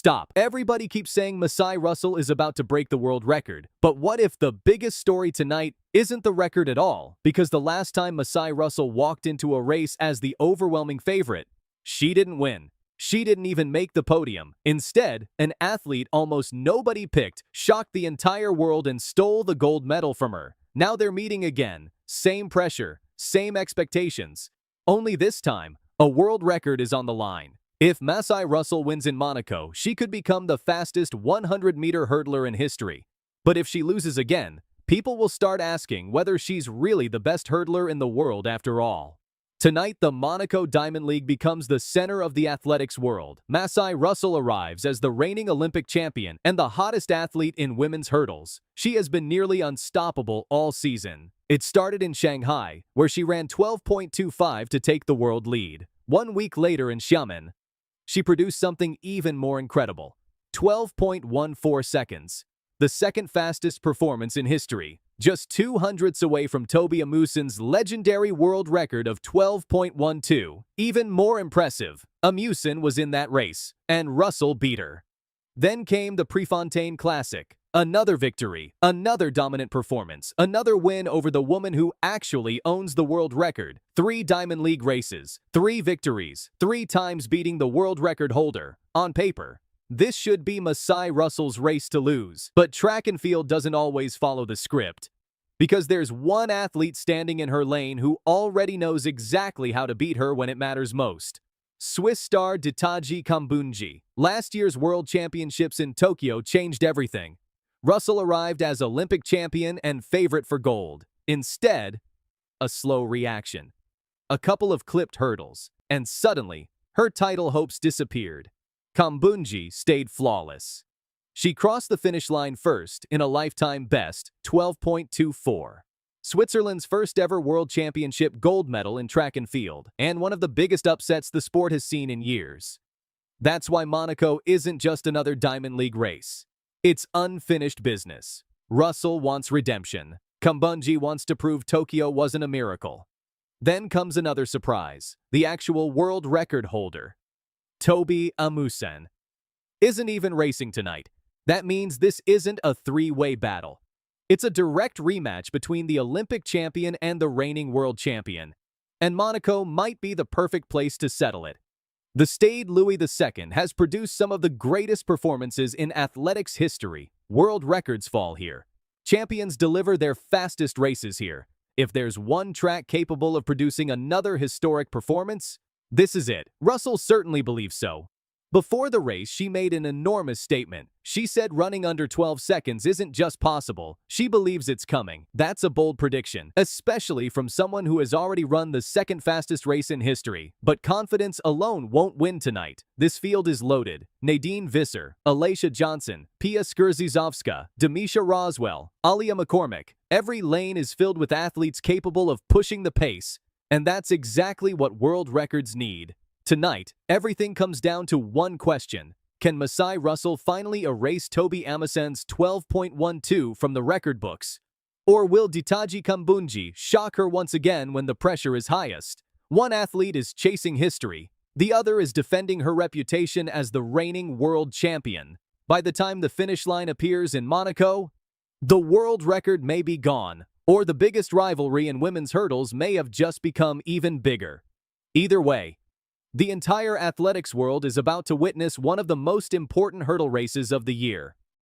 Stop. Everybody keeps saying Masai Russell is about to break the world record. But what if the biggest story tonight isn't the record at all? Because the last time Masai Russell walked into a race as the overwhelming favorite, she didn't win. She didn't even make the podium. Instead, an athlete almost nobody picked shocked the entire world and stole the gold medal from her. Now they're meeting again. Same pressure, same expectations. Only this time, a world record is on the line. If Masai Russell wins in Monaco, she could become the fastest 100-meter hurdler in history. But if she loses again, people will start asking whether she's really the best hurdler in the world after all. Tonight, the Monaco Diamond League becomes the center of the athletics world. Masai Russell arrives as the reigning Olympic champion and the hottest athlete in women's hurdles. She has been nearly unstoppable all season. It started in Shanghai, where she ran 12.25 to take the world lead. 1 week later in Xiamen, she produced something even more incredible: 12.14 seconds. The second fastest performance in history, just 200ths away from Tobi Amusan's legendary world record of 12.12. Even more impressive, Amusan was in that race, and Russell beat her. Then came the Prefontaine Classic. Another victory, another dominant performance, another win over the woman who actually owns the world record. 3 Diamond League races, 3 victories, 3 times beating the world record holder. On paper, this should be Masai Russell's race to lose. But track and field doesn't always follow the script, because there's one athlete standing in her lane who already knows exactly how to beat her when it matters most. Swiss star Ditaji Kambundji. Last year's World Championships in Tokyo changed everything. Russell arrived as Olympic champion and favorite for gold. Instead, a slow reaction. A couple of clipped hurdles, and suddenly, her title hopes disappeared. Kambundji stayed flawless. She crossed the finish line first in a lifetime best, 12.24. Switzerland's first ever World Championship gold medal in track and field, and one of the biggest upsets the sport has seen in years. That's why Monaco isn't just another Diamond League race. It's unfinished business. Russell wants redemption. Kambundji wants to prove Tokyo wasn't a miracle. Then comes another surprise. The actual world record holder, Tobi Amusan, isn't even racing tonight. That means this isn't a 3-way battle. It's a direct rematch between the Olympic champion and the reigning world champion. And Monaco might be the perfect place to settle it. The Stade Louis II has produced some of the greatest performances in athletics history. World records fall here. Champions deliver their fastest races here. If there's one track capable of producing another historic performance, this is it. Russell certainly believes so. Before the race, she made an enormous statement. She said running under 12 seconds isn't just possible, she believes it's coming. That's a bold prediction, especially from someone who has already run the second fastest race in history. But confidence alone won't win tonight. This field is loaded. Nadine Visser, Alacia Johnson, Pia Skurzysowska, Demisha Roswell, Alia McCormick. Every lane is filled with athletes capable of pushing the pace, and that's exactly what world records need. Tonight, everything comes down to one question. Can Masai Russell finally erase Tobi Amusan's 12.12 from the record books? Or will Ditaji Kambundji shock her once again when the pressure is highest? One athlete is chasing history. The other is defending her reputation as the reigning world champion. By the time the finish line appears in Monaco, the world record may be gone, or the biggest rivalry in women's hurdles may have just become even bigger. Either way, the entire athletics world is about to witness one of the most important hurdle races of the year.